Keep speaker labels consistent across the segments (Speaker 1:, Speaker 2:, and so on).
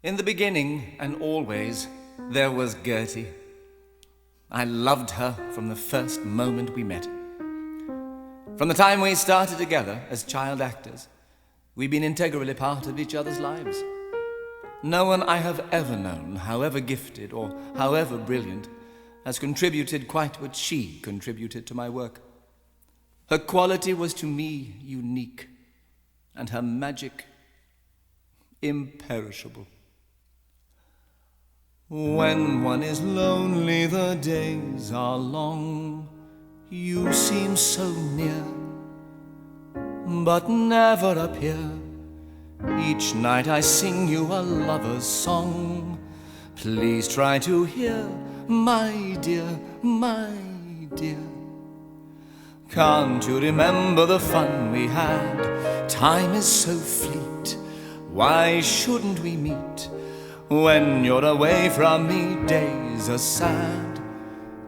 Speaker 1: In the beginning and always, there was Gertie. I loved her from the first moment we met. From the time we started together as child actors, we've been integrally part of each other's lives. No one I have ever known, however gifted or however brilliant, has contributed quite what she contributed to my work. Her quality was to me unique, and her magic imperishable. When one is lonely, the days are long. You seem so near, but never appear. Each night I sing you a lover's song. Please try to hear, my dear, my dear. Can't you remember the fun we had? Time is so fleet, why shouldn't we meet? When you're away from me, days are sad.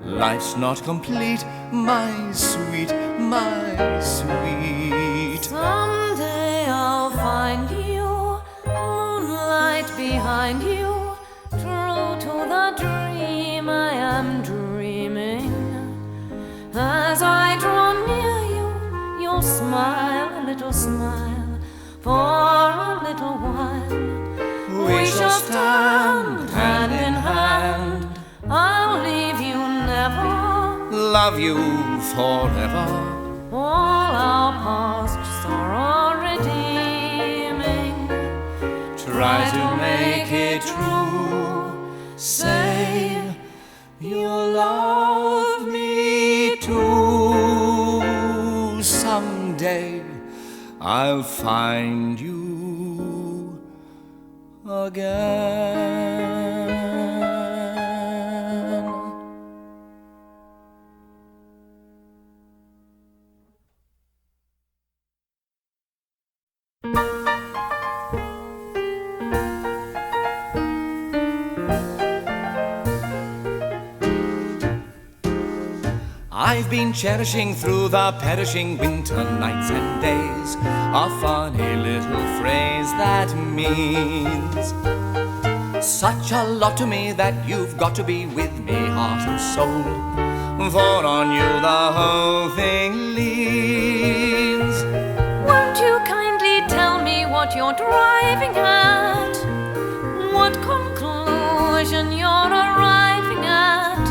Speaker 1: Life's not complete, my sweet, my sweet.
Speaker 2: Someday I'll find you, moonlight behind you, true to the dream I am dreaming. As I draw near you, you'll smile a little smile. For a little while we shall stand hand in hand. I'll leave you never,
Speaker 1: love you forever.
Speaker 2: All our pasts are redeeming.
Speaker 1: Try to make it true. Say you'll love me too. Someday I'll find you again. I've been cherishing through the perishing winter nights and days a funny little phrase that means such a lot to me that you've got to be with me heart and soul, for on you the whole thing leans.
Speaker 2: Won't you kindly tell me what you're driving at? What conclusion you're arriving at?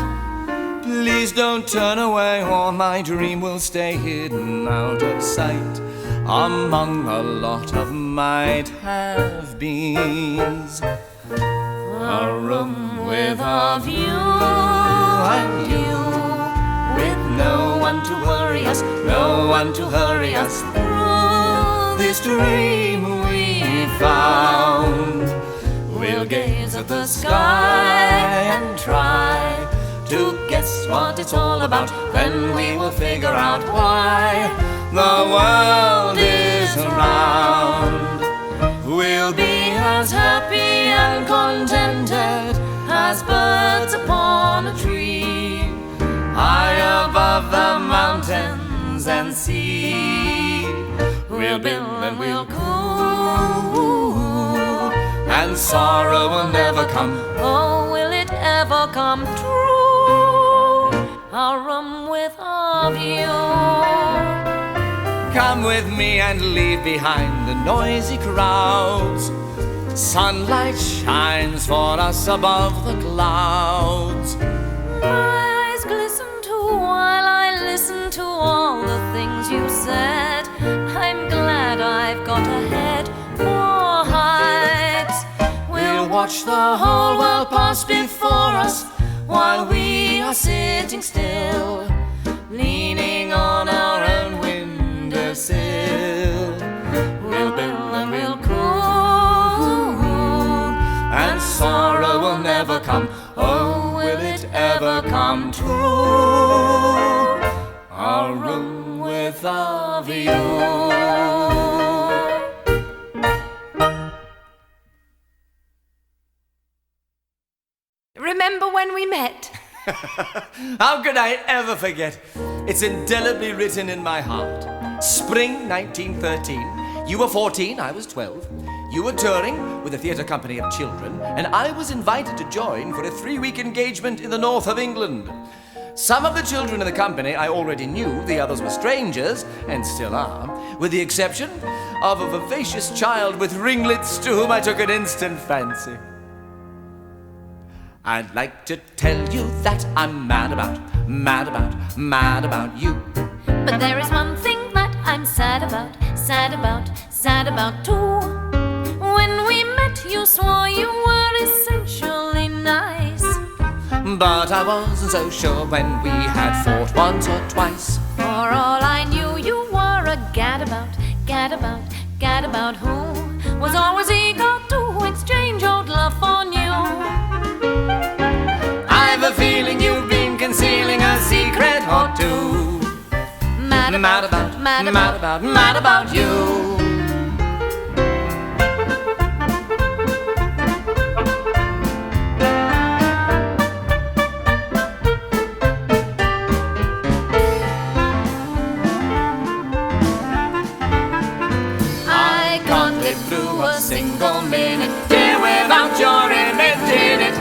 Speaker 1: Please don't turn away or my dream will stay hidden out of sight among a lot of might-have-beens. A room with a view and you, with no one to worry us, no one to hurry us through this dream we found. We'll gaze at the sky and try to guess what it's all about, then we will figure out why the world is round. We'll be as happy and contented as birds upon a tree, high above the mountains and sea. We'll build and we'll coo, and sorrow will never come. Oh, will it ever come true? A room with a view. Come with me and leave behind the noisy crowds. Sunlight shines for us above the clouds.
Speaker 2: My eyes glisten too while I listen to all the things you said. I'm glad I've got a head for heights. We'll watch the whole world pass before us while we are sitting still, leaning on our own windowsill. We'll build and we'll coo, and sorrow will never come. Oh, will it ever come true? A room with a view. Remember when we met?
Speaker 1: How could I ever forget? It's indelibly written in my heart. Spring 1913. You were 14, I was 12. You were touring with a theatre company of children, and I was invited to join for a 3-week engagement in the north of England. Some of the children in the company I already knew, the others were strangers, and still are, with the exception of a vivacious child with ringlets to whom I took an instant fancy. I'd like to tell you that I'm mad about you.
Speaker 2: But there is one thing that I'm sad about too. When we met, you swore you were essentially nice.
Speaker 1: But I wasn't so sure when we had fought once or twice.
Speaker 2: For all I knew, you were a gadabout who was always eager to exchange old love for new.
Speaker 1: I've a feeling you've been concealing a secret or two. Mad about you. I can't live through a single minute, dear, without your image in it.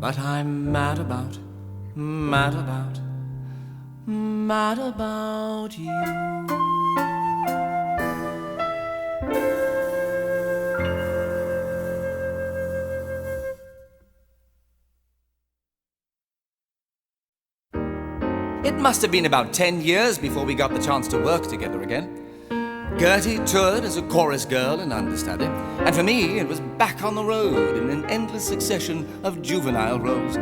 Speaker 1: But I'm mad about you. It must have been about 10 years before we got the chance to work together again. Gertie toured as a chorus girl and understudy, and for me it was back on the road in an endless succession of juvenile roles.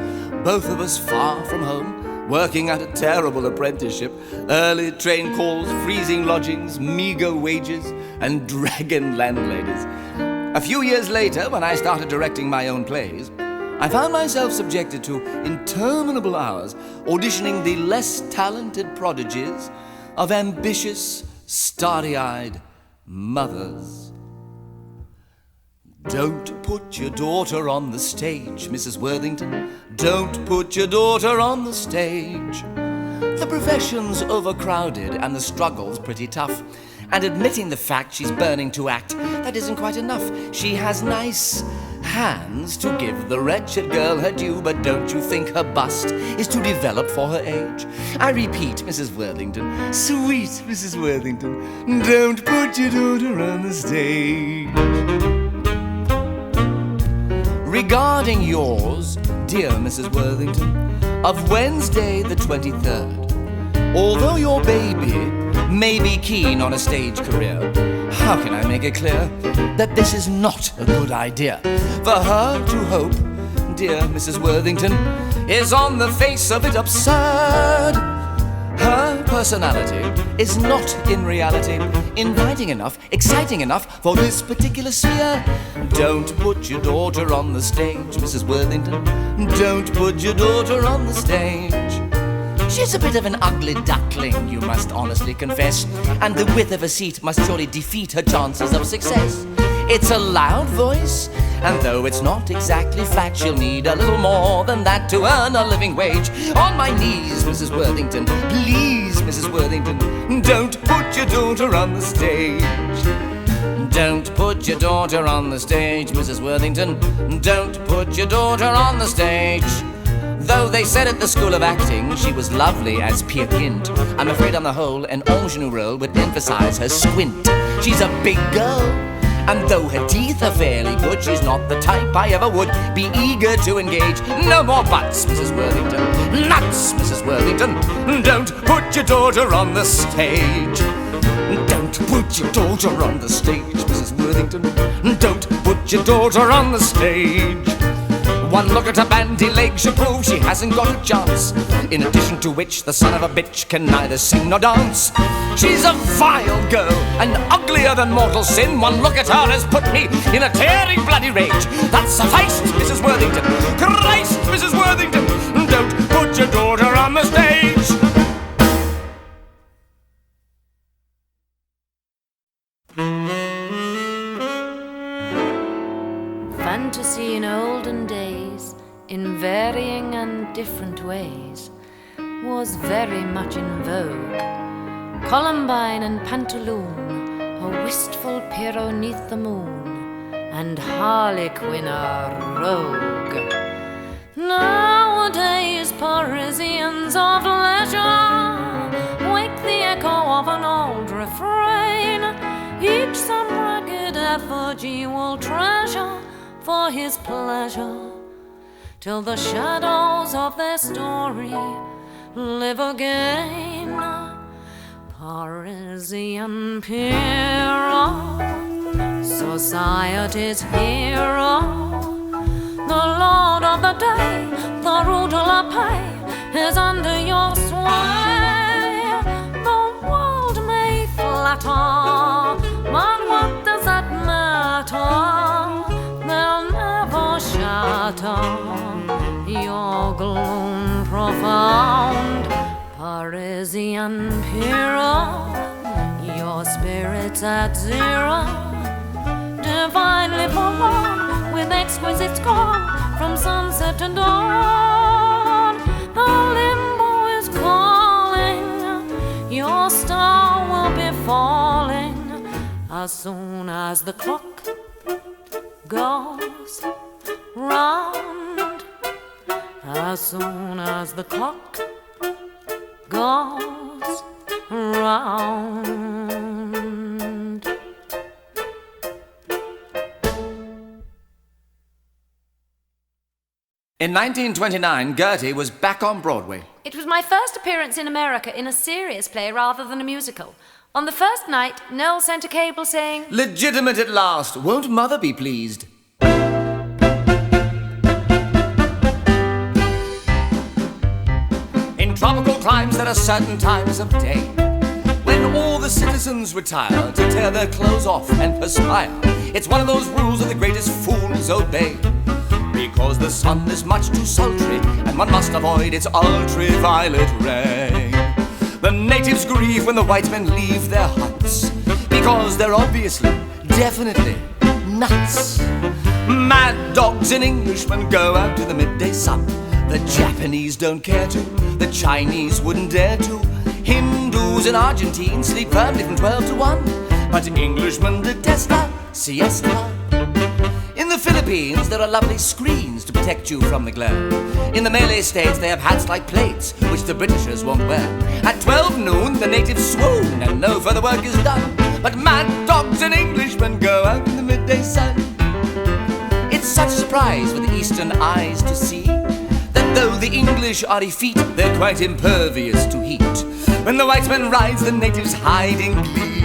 Speaker 1: Both of us far from home, working at a terrible apprenticeship, early train calls, freezing lodgings, meagre wages, and dragon landladies. A few years later, when I started directing my own plays, I found myself subjected to interminable hours auditioning the less talented prodigies of ambitious, starry-eyed mothers. Don't put your daughter on the stage, Mrs. Worthington. Don't put your daughter on the stage. The profession's overcrowded and the struggle's pretty tough. And admitting the fact she's burning to act, that isn't quite enough. She has nice hands to give the wretched girl her due, but don't you think her bust is too developed for her age? I repeat, Mrs. Worthington, sweet Mrs. Worthington, don't put your daughter on the stage. Regarding yours, dear Mrs. Worthington, of Wednesday the 23rd, although your baby may be keen on a stage career, how can I make it clear that this is not a good idea? For her to hope, dear Mrs. Worthington, is on the face of it absurd. Her personality is not in reality inviting enough, exciting enough for this particular sphere. Don't put your daughter on the stage, Mrs. Worthington. Don't put your daughter on the stage. She's a bit of an ugly duckling, you must honestly confess, and the width of a seat must surely defeat her chances of success. It's a loud voice, and though it's not exactly fat, she'll need a little more than that to earn a living wage. On my knees, Mrs. Worthington, please, Mrs. Worthington, don't put your daughter on the stage. Don't put your daughter on the stage, Mrs. Worthington. Don't put your daughter on the stage. Though they said at the School of Acting she was lovely as Peer Gynt, I'm afraid on the whole an ingenue role would emphasize her squint. She's a big girl, and though her teeth are fairly good, she's not the type I ever would be eager to engage. No more buts, Mrs. Worthington. Nuts, Mrs. Worthington. Don't put your daughter on the stage. Don't put your daughter on the stage, Mrs. Worthington. Don't put your daughter on the stage. One look at her bandy legs should prove she hasn't got a chance. In addition to which, the son of a bitch can neither sing nor dance. She's a vile girl, and uglier than mortal sin. One look at her has put me in a tearing bloody rage. That's sufficed, Mrs. Worthington. Christ, Mrs. Worthington, don't put your daughter on the stage.
Speaker 2: Fantasy in olden days, in varying and different ways, was very much in vogue. Columbine and Pantaloon, a wistful Pierrot 'neath the moon, and Harlequin a rogue. Nowadays Parisians of leisure wake the echo of an old refrain. Each some ragged effigy will treasure for his pleasure, till the shadows of their story live again. Parisian Pierrot, society's hero, the lord of the day, the Rue de la Paix is under your sway. The world may flatter, but what does that matter? They'll never shatter your gloom profound. Parisian Pierrot, your spirit's at zero, divinely prolonged with exquisite scorn from sunset to dawn. The limbo is calling, your star will be falling as soon as the clock goes round, as soon as the clock goes round.
Speaker 1: In 1929, Gertie was back on Broadway.
Speaker 2: It was my first appearance in America in a serious play rather than a musical. On the first night, Noel sent a cable saying,
Speaker 1: "Legitimate at last, won't Mother be pleased?" In tropical climes there are certain times of day when all the citizens retire to tear their clothes off and perspire. It's one of those rules that the greatest fools obey, because the sun is much too sultry and one must avoid its ultraviolet ray. The natives grieve when the white men leave their huts, because they're obviously, definitely nuts. Mad dogs and Englishmen go out to the midday sun. The Japanese don't care to, the Chinese wouldn't dare to. Hindus and Argentines sleep firmly from 12 to 1, but Englishmen detest a siesta. In the Philippines there are lovely screens to protect you from the glare. In the Malay states they have hats like plates, which the Britishers won't wear. At 12 noon the natives swoon and no further work is done, but mad dogs and Englishmen go out in the midday sun. It's such a surprise for the eastern eyes to see that though the English are effete, they're quite impervious to heat. When the white man rides, the natives hide in glee,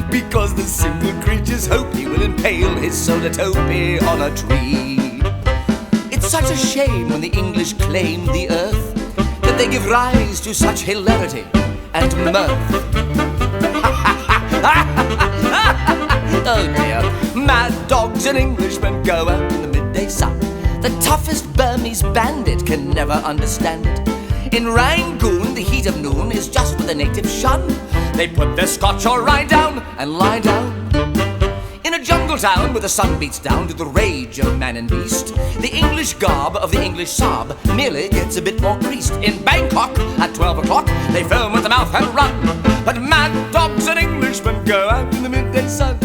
Speaker 1: because the simple creatures hope he will impale his solar topi on a tree. It's such a shame when the English claim the earth, that they give rise to such hilarity and mirth. Oh dear, mad dogs and Englishmen go out in the midday sun. The toughest Burmese bandit can never understand it. In Rangoon, the heat of noon is just what the natives shun. They put their scotch or rye down and lie down. In a jungle town where the sun beats down to the rage of man and beast, the English garb of the English sob merely gets a bit more creased. In Bangkok at 12 o'clock they film with the mouth and run, but mad dogs and Englishmen go out in the midday sun.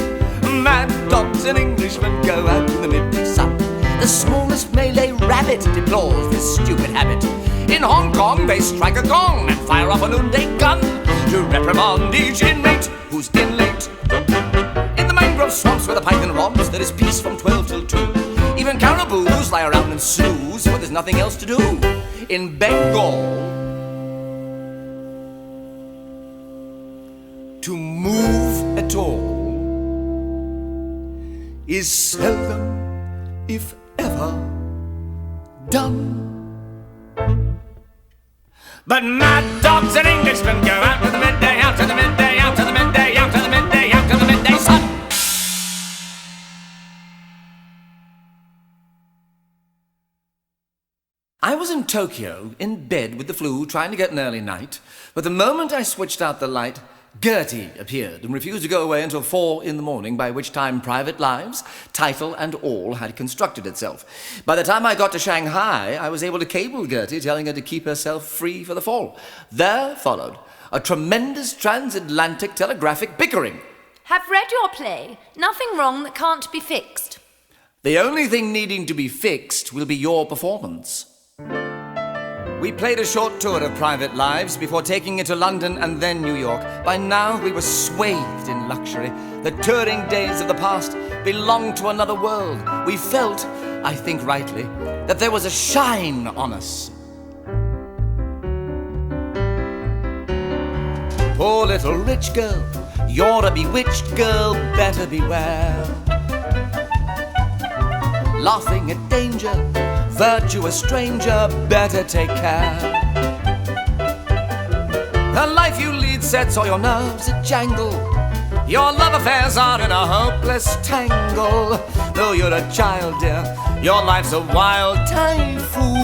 Speaker 1: Mad dogs and Englishmen go out in the midday sun. The smallest Malay rabbit deplores this stupid habit. In Hong Kong they strike a gong and fire off a noonday gun to reprimand each inmate who's in late. In the mangrove swamps where the python romps there is peace from 12 till 2. Even caraboos lie around and snooze, for there's nothing else to do. In Bengal, to move at all is seldom, if ever, done. But mad dogs and Englishmen go out to the midday, out to the midday, out to the midday, out to the midday, out to the midday sun. I was in Tokyo, in bed with the flu, trying to get an early night, but the moment I switched out the light, Gertie appeared and refused to go away until 4 in the morning, by which time Private Lives, title and all had constructed itself. By the time I got to Shanghai, I was able to cable Gertie, telling her to keep herself free for the fall. There followed a tremendous transatlantic telegraphic bickering.
Speaker 2: Have read your play. Nothing wrong that can't be fixed.
Speaker 1: The only thing needing to be fixed will be your performance. We played a short tour of Private Lives before taking it to London and then New York. By now we were swathed in luxury. The touring days of the past belonged to another world. We felt, I think rightly, that there was a shine on us. Poor little rich girl, you're a bewitched girl, better beware. Laughing at danger, virtuous stranger, better take care. The life you lead sets all your nerves a jangle. Your love affairs are in a hopeless tangle. Though you're a child, dear, your life's a wild typhoon.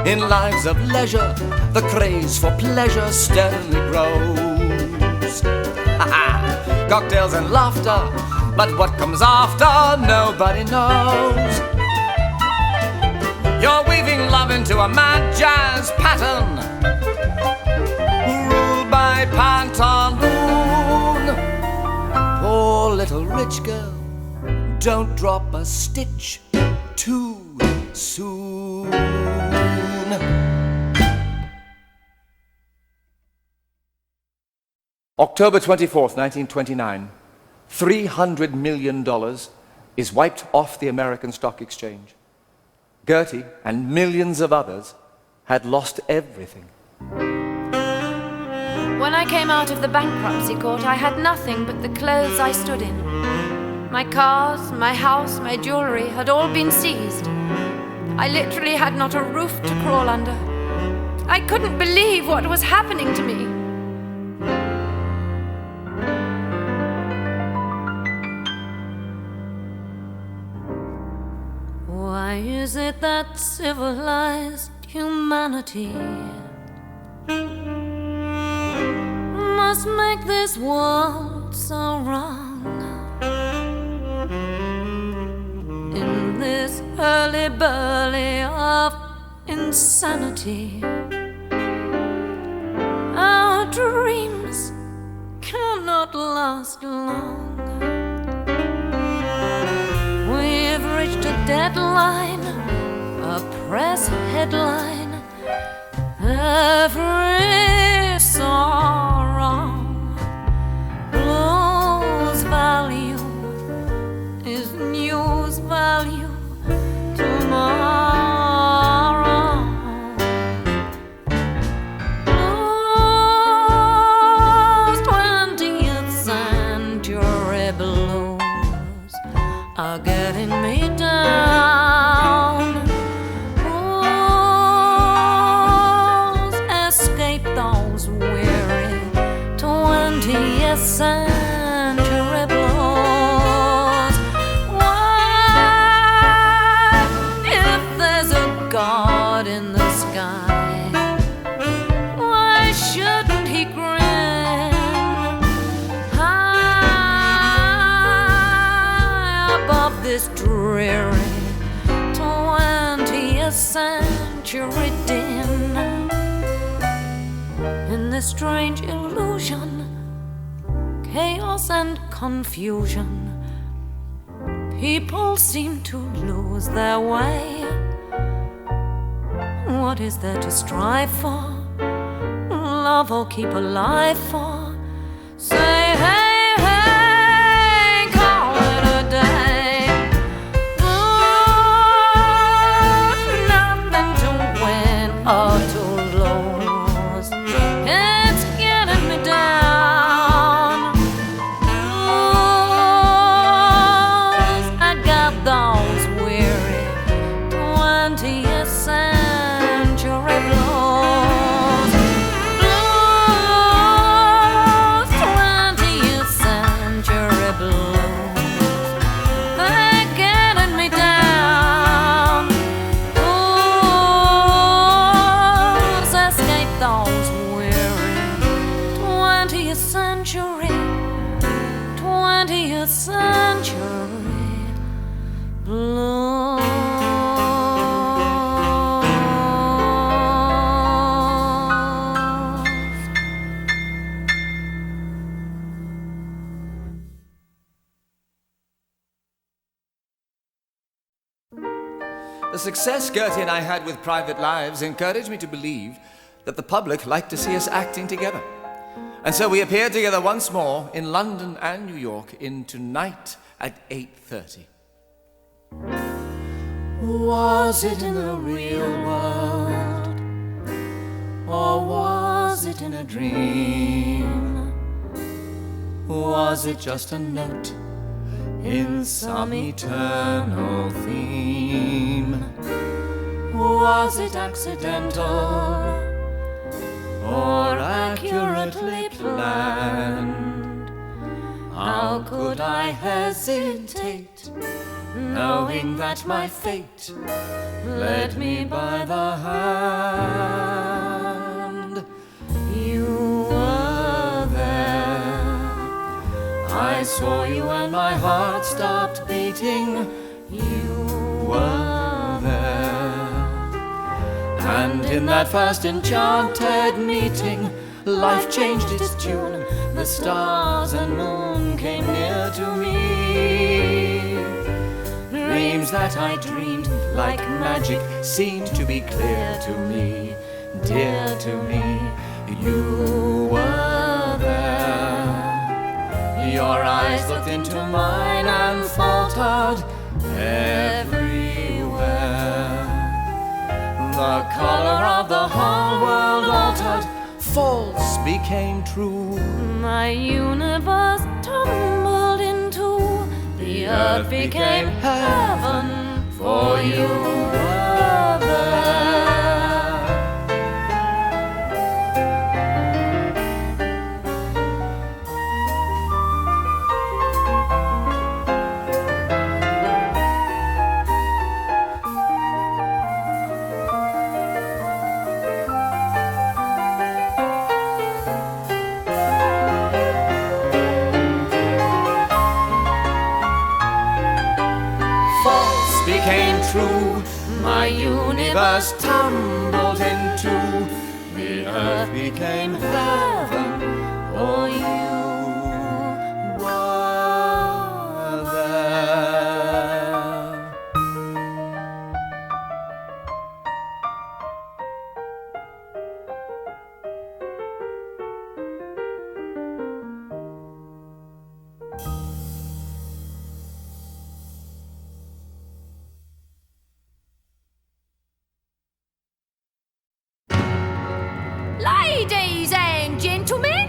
Speaker 1: In lives of leisure, the craze for pleasure steadily grows. Cocktails and laughter, but what comes after, nobody knows. You're weaving love into a mad jazz pattern, ruled by pantaloon. Poor little rich girl, don't drop a stitch too soon. October 24th, 1929. $300 million is wiped off the American Stock Exchange. Gertie and millions of others had lost everything.
Speaker 2: When I came out of the bankruptcy court, I had nothing but the clothes I stood in. My cars, my house, my jewelry had all been seized. I literally had not a roof to crawl under. I couldn't believe what was happening to me. Why is it that civilized humanity must make this world so wrong? In this hurly-burly of insanity, our dreams cannot last long. We've reached a deadline, a press headline. Every sorrow lose value is news value tomorrow. Those 20th century blues are getting me down. Rules escape those weary 20th century blues. Why, if there's a God in the sky, why shouldn't he grin? I this dreary 20th century din. In this strange illusion, chaos and confusion, people seem to lose their way. What is there to strive for? Love or keep alive for? Say hey, hey, call it a day. Nothing to win or to lose. It's getting me down. I got those weary 20th century blues. Blues, 20th century blues. They're getting me down. Blues, escape those weary 20th century blues.
Speaker 1: The success Gertie and I had with Private Lives encouraged me to believe that the public liked to see us acting together. And so we appeared together once more in London and New York in Tonight at 8:30. Was it in the real world, or was it in a dream? Was it just a note in some eternal theme? Was it accidental or accurately planned? How could I hesitate, knowing that my fate led me by the hand? You were there, I saw you and my heart stopped beating. You were there, and in that first enchanted meeting, life changed its tune. The stars and moon came near to me. Dreams that I dreamed like magic seemed to be clear to me, dear to me. You were there. Your eyes looked into mine and faltered everywhere. The color of the whole world altered. False became true.
Speaker 2: My universe tumbled into the earth became heaven, for you were there.
Speaker 1: Became true, my universe tumbled into the earth became heaven, for you were there.
Speaker 3: Ladies and gentlemen,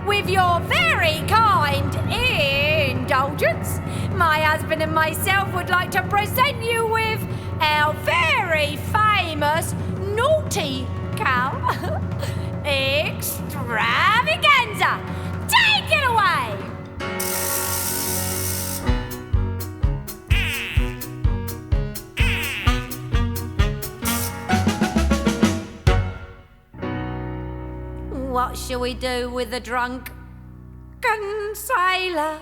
Speaker 3: with your very kind indulgence, my husband and myself would like to present you with our very famous nautical extravaganza. Take it away! What shall we do with the drunken sailor?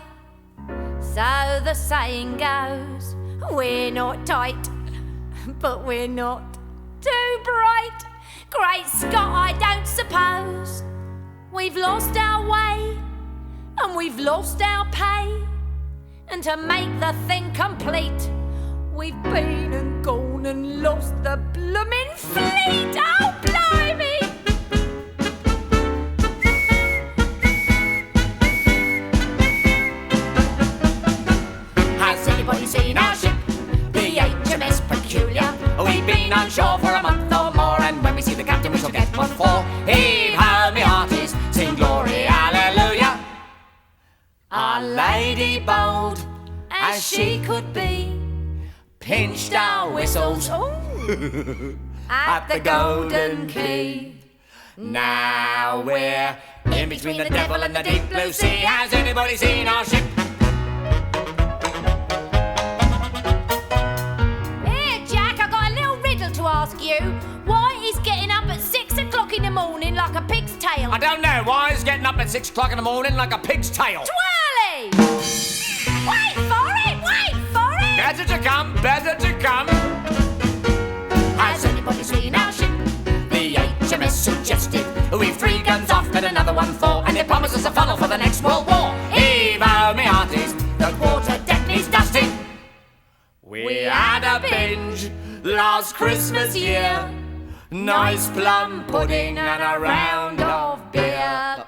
Speaker 3: So the saying goes, We're not tight, but we're not too bright. Great Scott, I don't suppose we've lost our way and we've lost our pay. And to make the thing complete, we've been and gone and lost the bloomin' fleet. Oh, blimey!
Speaker 1: Has anybody seen our ship, the HMS Peculiar? We've been on shore for a month or more, and when we see the captain we shall get what for. Heave ho, me hearties, sing glory, hallelujah. Our lady bold, as she could be, pinched our whistles at the Golden Key. Now we're in between the devil and the deep blue sea. Has anybody seen our ship?
Speaker 3: Here, Jack, I got a little riddle to ask you. Why is getting up at 6 o'clock in the morning like a pig's tail?
Speaker 1: I don't know. Why is getting up at 6 o'clock in the morning like a pig's tail?
Speaker 3: Twirly! Wait for it! Wait for it!
Speaker 1: Better to come, better to come. Has anybody seen our ship? The HMS Suggested. We've 3 guns off and another one for, and it promises a funnel for the next World War. Heave-ho, me hearties, the quarter deck needs dusting. We had a binge last Christmas year. Nice plum pudding and a round of beer.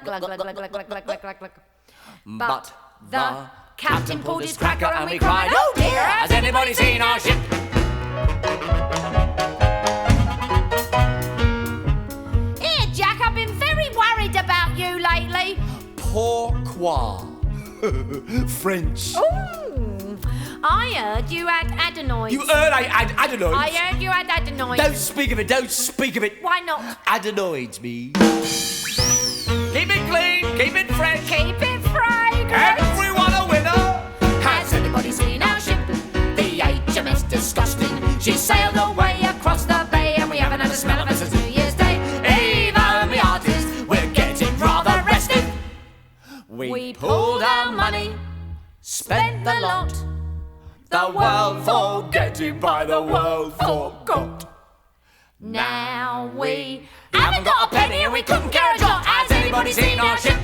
Speaker 1: But the captain pulled his cracker and we cried, oh dear, has anybody seen our ship?
Speaker 3: Here, Jack, I've been very worried about you lately.
Speaker 1: Pourquoi? French.
Speaker 3: Ooh, I heard you had adenoids.
Speaker 1: You heard I had adenoids?
Speaker 3: I heard you had adenoids.
Speaker 1: Don't speak of it, don't speak of it.
Speaker 3: Why not?
Speaker 1: Adenoids me. Keep it clean, keep it fresh.
Speaker 3: Keep it fragrant.
Speaker 1: Everyone a winner.
Speaker 3: Has anybody seen our ship?
Speaker 1: The HMS Disgusting. She sailed away across the bay and we haven't had a smell of it since New Year's Day. Even me artists, we're getting rather restive. We pulled our money, spent the lot. The world forgetting by the world forgot.
Speaker 3: Now we
Speaker 1: Haven't got a penny and we couldn't care a jot. Has anybody seen our ship?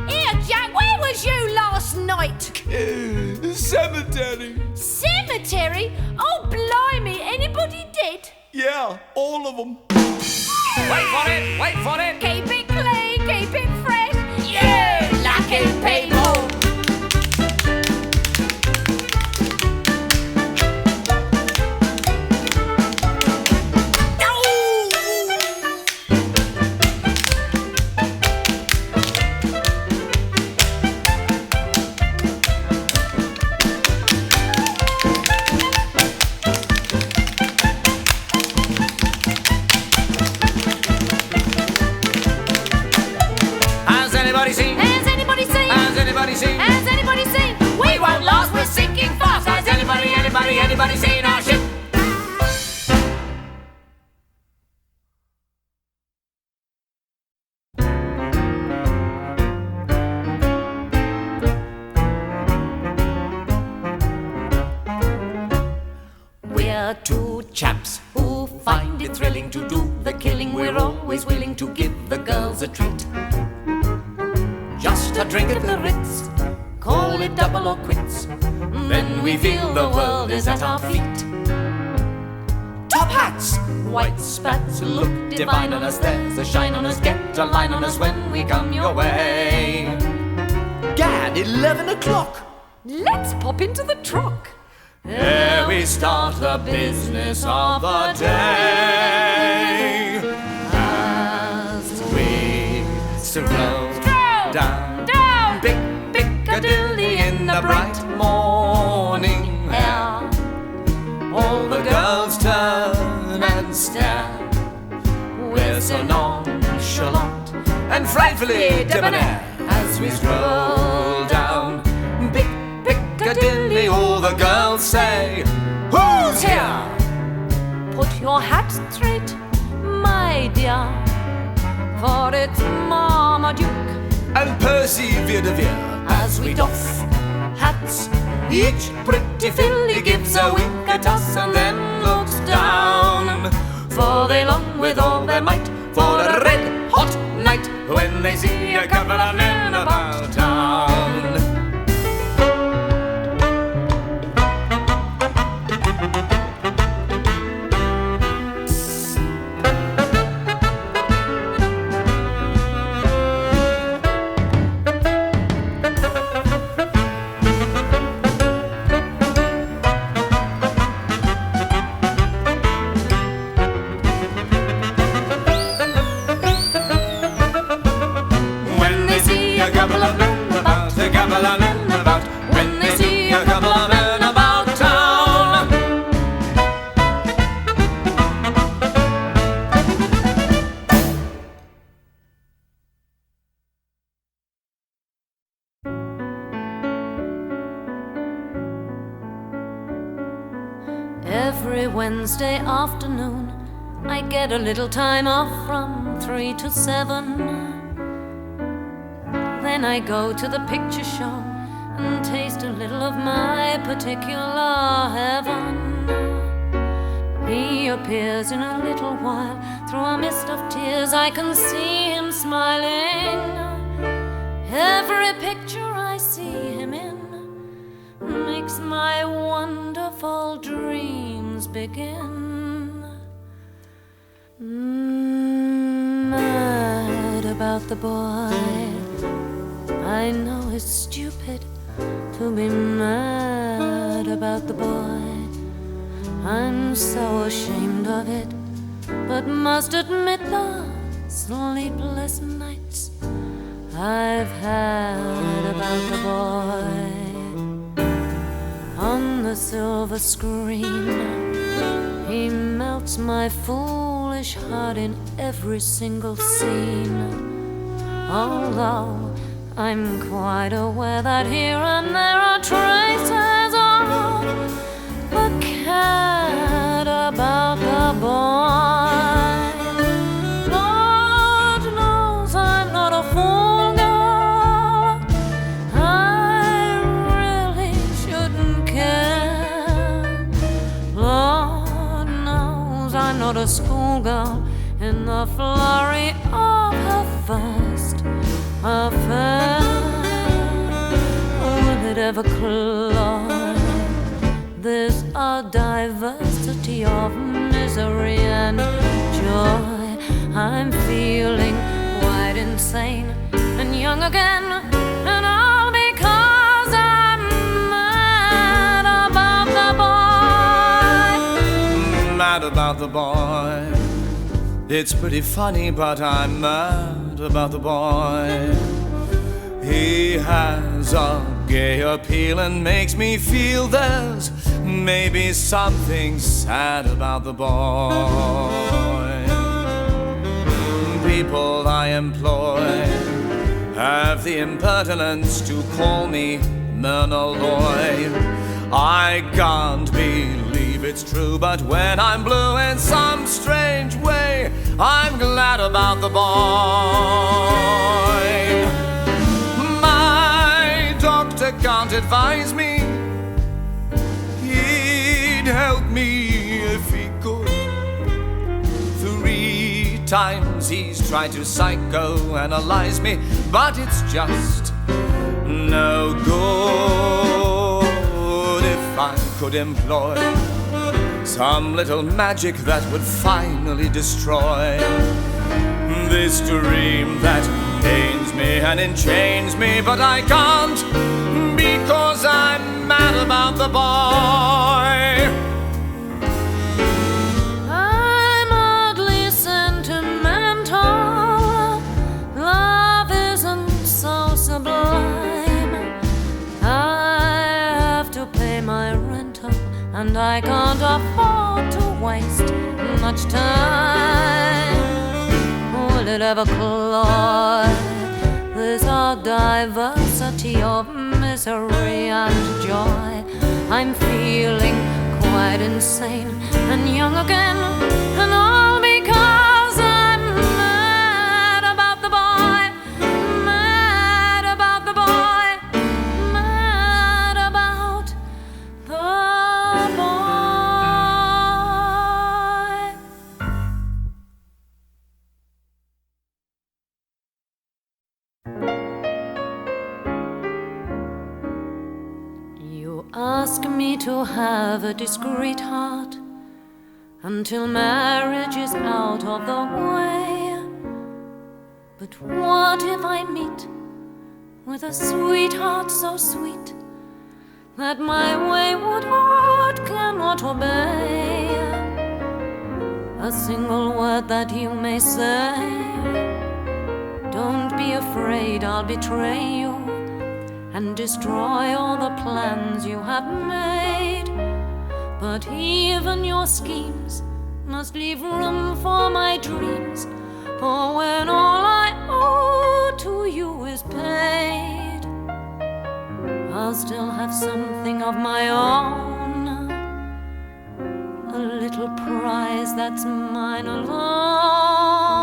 Speaker 3: Here, Jack, where was you last night?
Speaker 1: Cemetery.
Speaker 3: Cemetery? Oh, blimey, anybody dead?
Speaker 1: Yeah, all of them. Wait for it, wait for it.
Speaker 3: Keep it clean, keep it fresh.
Speaker 1: Yeah, lucky people. Has anybody seen?
Speaker 3: Has anybody seen?
Speaker 1: Has anybody seen?
Speaker 3: Has anybody seen?
Speaker 1: We won't last, we're sinking fast. Has anybody seen our ship? We're 2 chaps who find it thrilling to do the killing. We're always willing to give the girls a treat. Just a drink at the Ritz, call it double or quits. Then we feel the world is at our feet. Top hats, white spats, look divine on us. There's a shine on us, get a line on us when we come your way. Gad, 11 o'clock.
Speaker 3: Let's pop into the truck.
Speaker 1: Here we start the business of the day. As we stroll down Big Piccadilly in the bright morning air, all the girls turn and stare. We're so nonchalant and frightfully debonair. As we stroll down Big Piccadilly, all the girls say, who's here?
Speaker 3: Put your hat straight, my dear, for it's Marmaduke
Speaker 1: And Percy Vierdevere.
Speaker 3: as we doff
Speaker 1: hats. Each pretty filly gives a wink at us and then looks down. For they long with all their might for a red hot night when they see a couple of men about town. When they see a couple of men about town.
Speaker 2: Every Wednesday afternoon I get a little time off from 3 to 7. Then I go to the picture show and taste a little of my particular heaven. He appears in a little while. Through a mist of tears I can see him smiling. Every picture I see him in makes my wonderful dreams begin. Mad about the boy. I know it's stupid to be mad about the boy. I'm so ashamed of it, but must admit the sleepless nights I've had about the boy. On the silver screen, he melts my foolish heart in every single scene. Although I'm quite aware that here and there are traces of the cat about the boy. Lord knows I'm not a fool, girl. I really shouldn't care. Lord knows I'm not a schoolgirl in the flurry of her first affair. Will it ever cloy? There's a diversity of misery and joy. I'm feeling quite insane and young again, and all because I'm mad about the boy.
Speaker 1: Mad about the boy. It's pretty funny, but I'm mad about the boy. He has a gay appeal and makes me feel there's maybe something sad about the boy. People I employ have the impertinence to call me Myrnoloy. I can't believe it's true, but when I'm blue in some strange way, I'm glad about the boy. My doctor can't advise me. He'd help me if he could. 3 times he's tried to psychoanalyze me, but it's just no good. If I could employ some little magic that would finally destroy this dream that pains me and enchains me, but I can't because I'm mad about the boy.
Speaker 2: I'm oddly sentimental. Love isn't so sublime. I have to pay my rental, and I can't afford to waste much time. Will it ever cloy? There's a diversity of misery and joy. I'm feeling quite insane and young again, and all because I'm mad about the boy. Mad about the boy. Mad Ask me to have a discreet heart until marriage is out of the way. But what if I meet with a sweetheart so sweet that my wayward heart cannot obey? A single word that you may say, don't be afraid I'll betray you and destroy all the plans you have made. But even your schemes must leave room for my dreams, for when all I owe to you is paid, I'll still have something of my own, a little prize that's mine alone.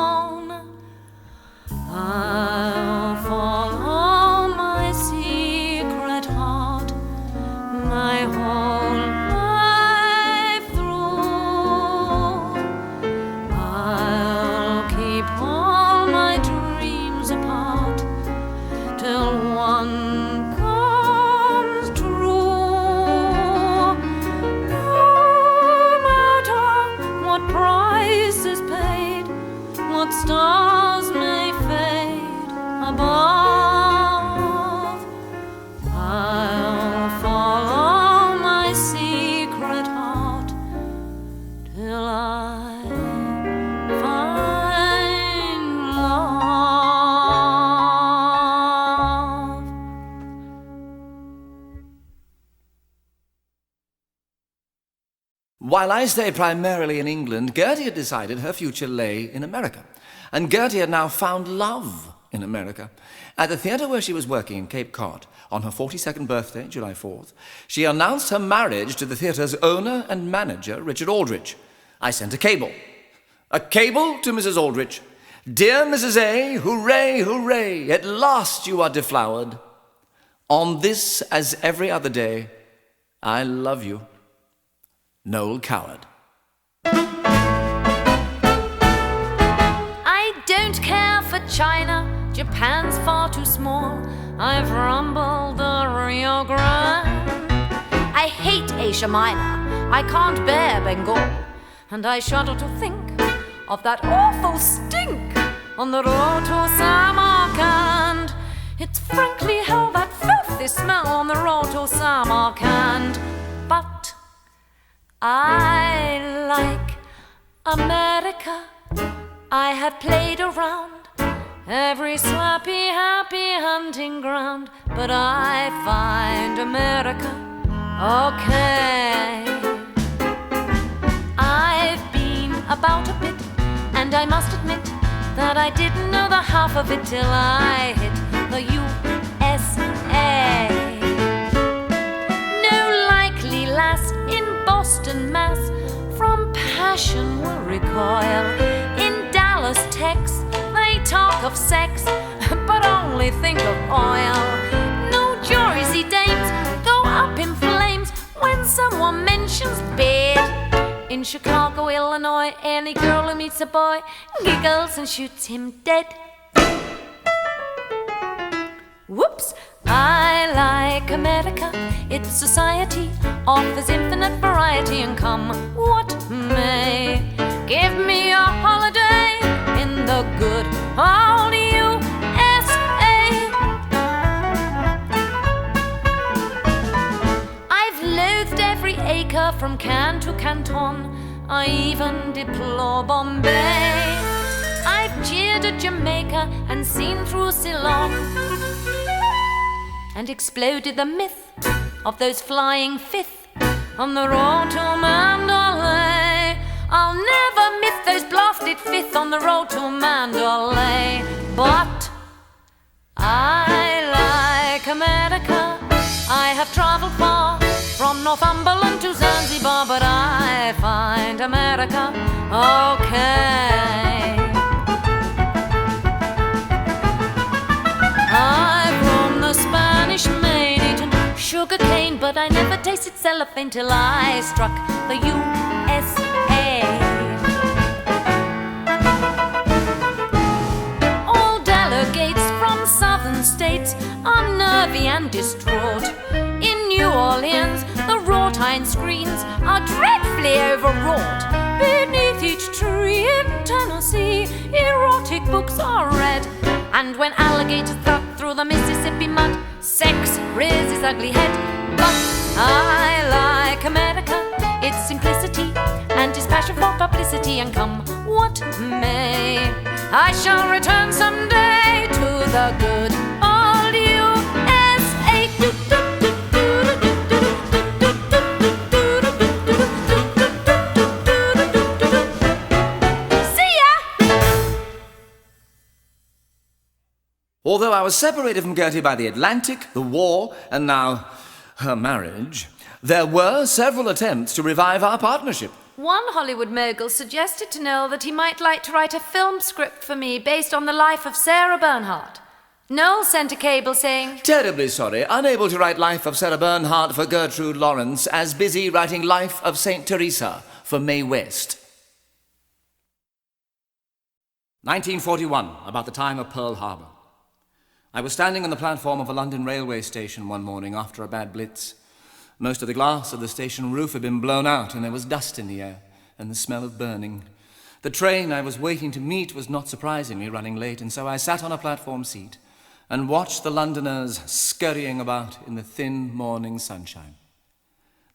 Speaker 2: I'll follow my secret heart my whole life through. I'll keep all my dreams apart till one comes true. No matter what price is paid, what stars may fade above, I'll follow my secret heart till I find love.
Speaker 1: While I stayed primarily in England, Gertie had decided her future lay in America. And Gertie had now found love in America. At the theatre where she was working in Cape Cod, on her 42nd birthday, July 4th, she announced her marriage to the theatre's owner and manager, Richard Aldrich. I sent a cable to Mrs. Aldrich. Dear Mrs. A, hooray, hooray, at last you are deflowered. On this, as every other day, I love you. Noel Coward.
Speaker 2: I don't care for China, Japan's far too small. I've rumbled the Rio Grande. I hate Asia Minor, I can't bear Bengal. And I shudder to think of that awful stink on the road to Samarkand. It's frankly hell, that filthy smell on the road to Samarkand. But I like America. I have played around every slappy, happy hunting ground, but I find America okay. I've been about a bit, and I must admit that I didn't know the half of it till I hit the USA. No likely lass in Boston, Mass, from passion will recoil. In Dallas, Tex, they talk of sex, but only think of oil. No Jersey dames go up in flames when someone mentions bed. In Chicago, Illinois, any girl who meets a boy giggles and shoots him dead. Whoops! I like America. Its society offers infinite variety, and come what may, give me a holiday in the good old USA. I've loathed every acre from Cannes to Canton. I even deplore Bombay. I've jeered at Jamaica and seen through Ceylon, and exploded the myth of those flying fifth on the road to Mandalay. I'll never miss those blasted fifth on the road to Mandalay. But I like America. I have travelled far, from Northumberland to Zanzibar, but I find America okay. I've roamed the Spanish Main, eaten sugar cane, but I never tasted cellophane till I struck the USA. All delegates from southern states are nervy and distraught. In New Orleans, fine screens are dreadfully overwrought. Beneath each tree in Tennessee, erotic books are read. And when alligators thud through the Mississippi mud, sex rears his ugly head. But I like America, its simplicity, and its passion for publicity. And come what may, I shall return someday to the good old USA. See ya!
Speaker 1: Although I was separated from Gertie by the Atlantic, the war, and now her marriage, there were several attempts to revive our partnership.
Speaker 2: One Hollywood mogul suggested to Noel that he might like to write a film script for me based on the life of Sarah Bernhardt. Noel sent a cable saying,
Speaker 1: Terribly sorry, unable to write Life of Sarah Bernhardt for Gertrude Lawrence, as busy writing Life of St. Teresa for Mae West. 1941, about the time of Pearl Harbor. I was standing on the platform of a London railway station one morning after a bad blitz. Most of the glass of the station roof had been blown out, and there was dust in the air and the smell of burning. The train I was waiting to meet was not surprisingly running late, and so I sat on a platform seat and watched the Londoners scurrying about in the thin morning sunshine.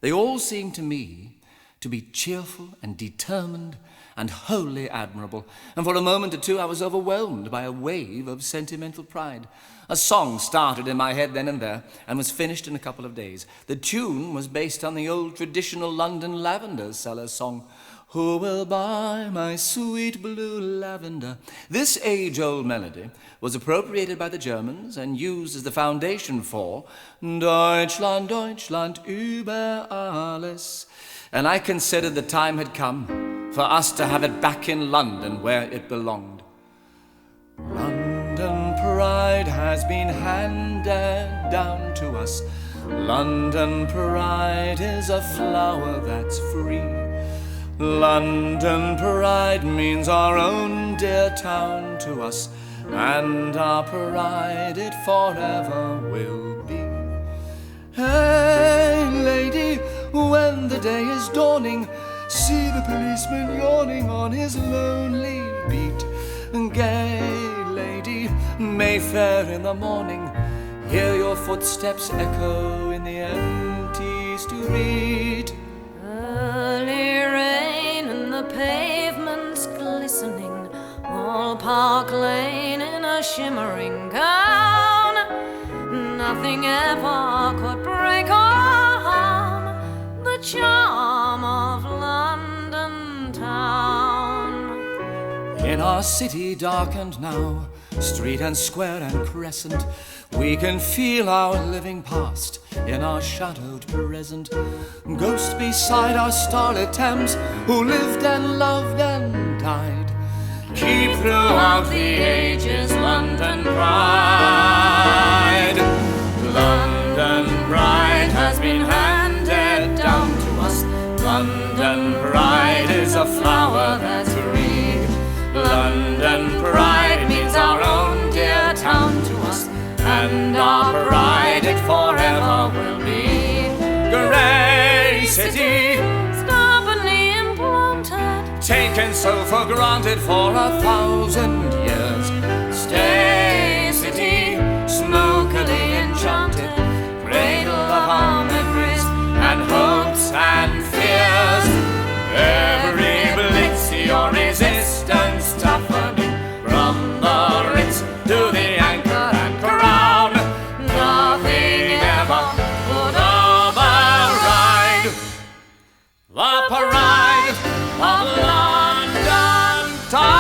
Speaker 1: They all seemed to me to be cheerful and determined and wholly admirable, and for a moment or two I was overwhelmed by a wave of sentimental pride. A song started in my head then and there and was finished in a couple of days. The tune was based on the old traditional London lavender seller's song, "Who will buy my sweet blue lavender?" This age-old melody was appropriated by the Germans and used as the foundation for Deutschland, Deutschland über alles. And I considered the time had come for us to have it back in London where it belonged. London pride has been handed down to us. London pride is a flower that's free. London pride means our own dear town to us, and our pride it forever will be. Hey, lady, when the day is dawning, see the policeman yawning on his lonely beat. Gay lady, Mayfair in the morning, hear your footsteps echo in the empty street.
Speaker 2: Early rain and the pavements glistening, all Park Lane in a shimmering gown. Nothing ever could break or harm the charm of London town.
Speaker 1: In our city darkened now, street and square and crescent, we can feel our living past in our shadowed present. Ghosts beside our starlit Thames, who lived and loved and died, keep throughout the ages London pride. London pride has been handed down to us. London pride is a flower that's free. London pride means our own dear town to us, and our pride it forever will be. Grey city,
Speaker 2: Stubbornly implanted,
Speaker 1: taken so for granted for 1,000 years. Stay city, smokily enchanted, cradle of our memories and hopes and fears. Every blitz your resistance toughening, from the Ritz to the Anchor and Crown. Nothing ever could override the pride of London town.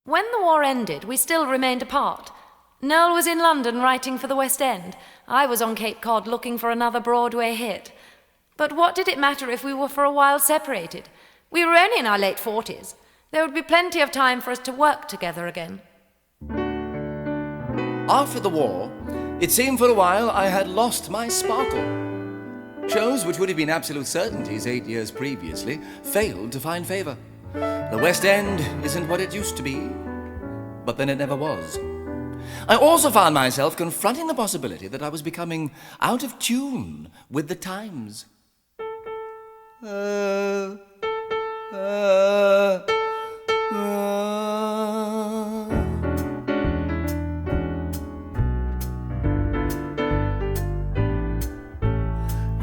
Speaker 2: When the war ended, we still remained apart. Noel was in London writing for the West End. I was on Cape Cod looking for another Broadway hit. But what did it matter if we were for a while separated? We were only in our late 40s. There would be plenty of time for us to work together again.
Speaker 1: After the war, it seemed for a while I had lost my sparkle. Shows which would have been absolute certainties 8 years previously failed to find favour. The West End isn't what it used to be, but then it never was. I also found myself confronting the possibility that I was becoming out of tune with the times.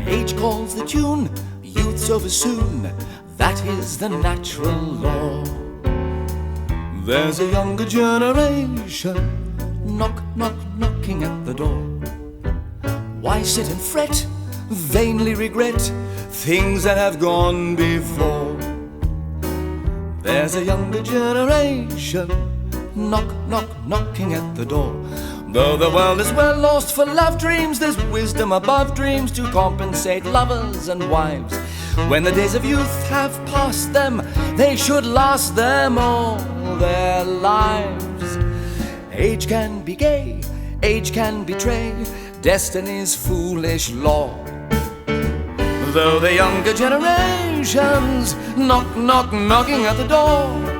Speaker 1: Age calls the tune, youth's over soon. That is the natural law. There's a younger generation knock, knock, knocking at the door. Why sit and fret, vainly regret things that have gone before? There's a younger generation knock, knock, knocking at the door. Though the world is well lost for love dreams, there's wisdom above dreams to compensate lovers and wives. When the days of youth have passed them, they should last them all their lives. Age can be gay, age can betray destiny's foolish law. Though the younger generations knock, knock, knocking at the door.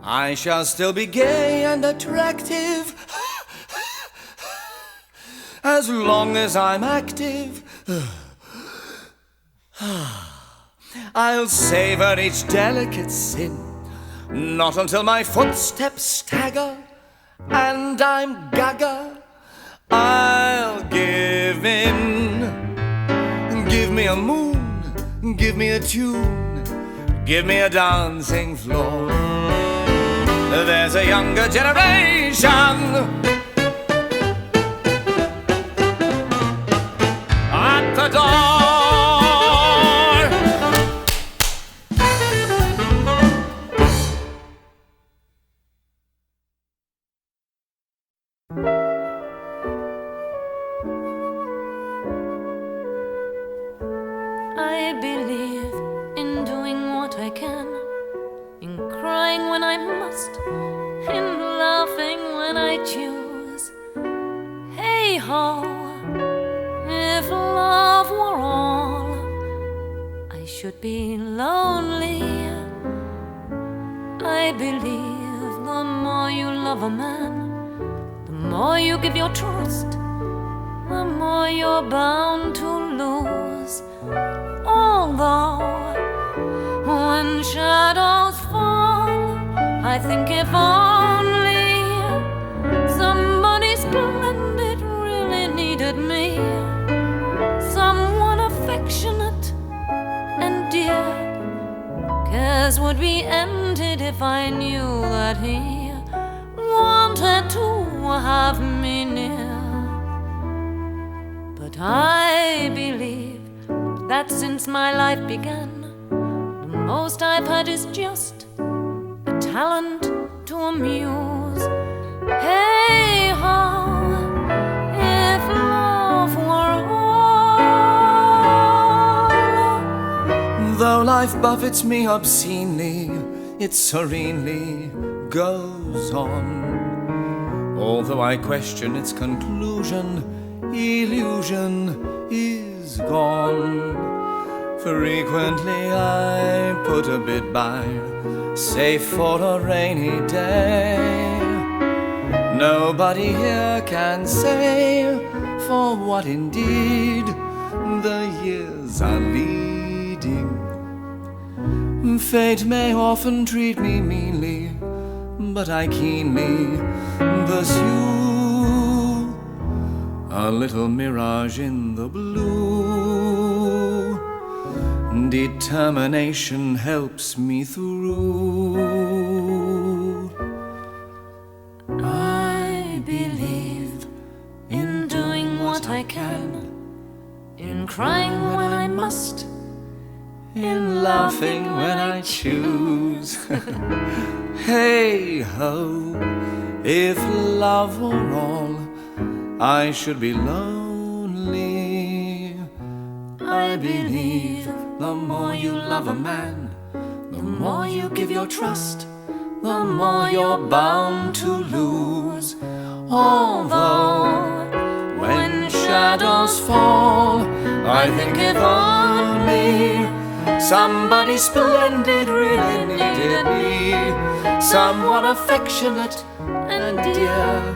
Speaker 1: I shall still be gay and attractive as long as I'm active. I'll savor each delicate sin, not until my footsteps stagger and I'm gaga. I'll give in. Give me a moon, give me a tune, give me a dancing floor. There's a younger generation at the door.
Speaker 2: I believe in doing what I can, in crying when I must, in laughing when I choose. Hey ho, if love were all, I should be lonely. I believe the more you love a man, the more you give your trust, the more you're bound to lose. Although when shadows fall, I think if only somebody splendid really needed me, someone affectionate and dear. Cares would be ended if I knew that he wanted to have me near. But I believe that since my life began, the most I've had is just a talent to amuse. Hey ho, if love were all.
Speaker 1: Though life buffets me obscenely, it serenely goes on. Although I question its conclusion, illusion is gone. Frequently I put a bit by, save for a rainy day. Nobody here can say for what indeed the years are leading. Fate may often treat me meanly, but I keenly pursue a little mirage in the blue. Determination helps me through.
Speaker 2: I believe in doing what I can, in crying when I must,
Speaker 1: in laughing when I choose. Hey ho, if love were all, I should be lonely. I believe the more you love a man, the more you give your trust, the more you're bound to lose. Although when shadows fall, I think if only somebody splendid really needed me, someone affectionate and dear.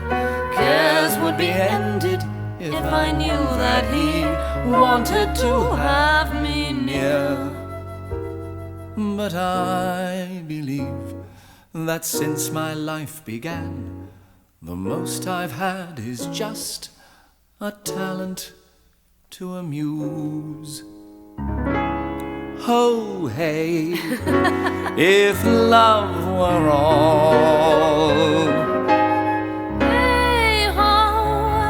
Speaker 1: Cares would be ended if I knew that he wanted to have me near. But I believe that since my life began, the most I've had is just a talent to amuse. Ho, hey, if love were all.
Speaker 2: hey ho,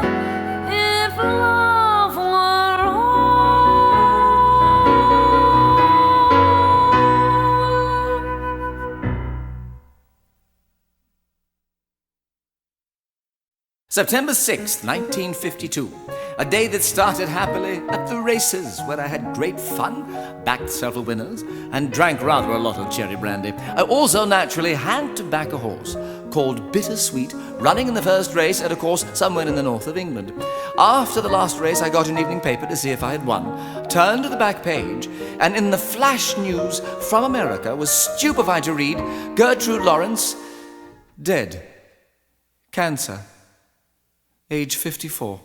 Speaker 2: if love were all.
Speaker 1: September 6th, 1952. A day that started happily at the races, where I had great fun, backed several winners, and drank rather a lot of cherry brandy. I also naturally had to back a horse called Bittersweet, running in the first race at a course somewhere in the north of England. After the last race, I got an evening paper to see if I had won, turned to the back page, and in the flash news from America was stupefied to read, Gertrude Lawrence, dead, cancer, age 54.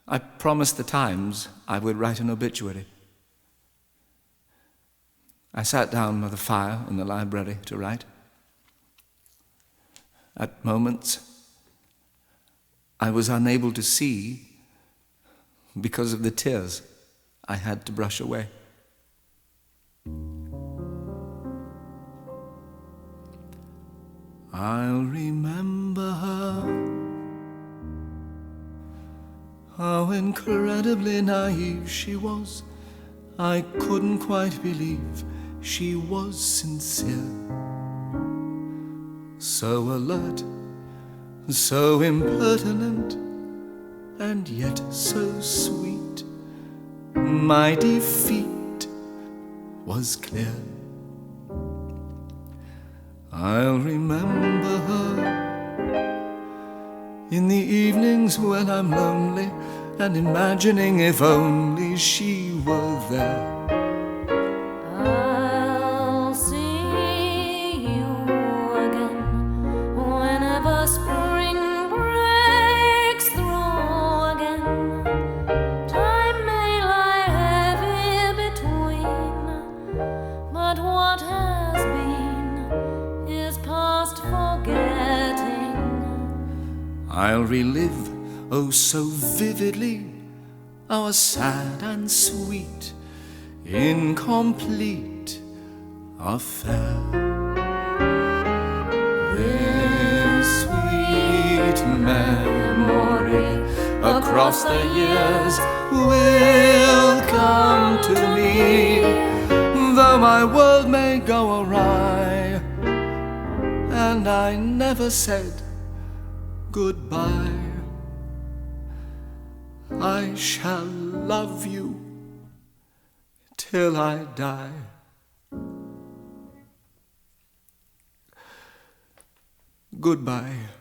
Speaker 1: I promised the Times I would write an obituary. I sat down by the fire in the library to write. At moments, I was unable to see because of the tears I had to brush away. I'll remember her. How incredibly naive she was. I couldn't quite believe she was sincere. So alert, so impertinent, and yet so sweet. My defeat was clear. I'll remember her in the evenings when I'm lonely and imagining if only she were there.
Speaker 2: I'll see you again whenever spring breaks through again. Time may lie heavy between, but what has been is past forgetting.
Speaker 1: I'll relive, oh so vividly, our sad and sweet, incomplete affair. This sweet memory across the years will come to me, though my world may go awry, and I never said goodbye. I shall love you till I die. Goodbye.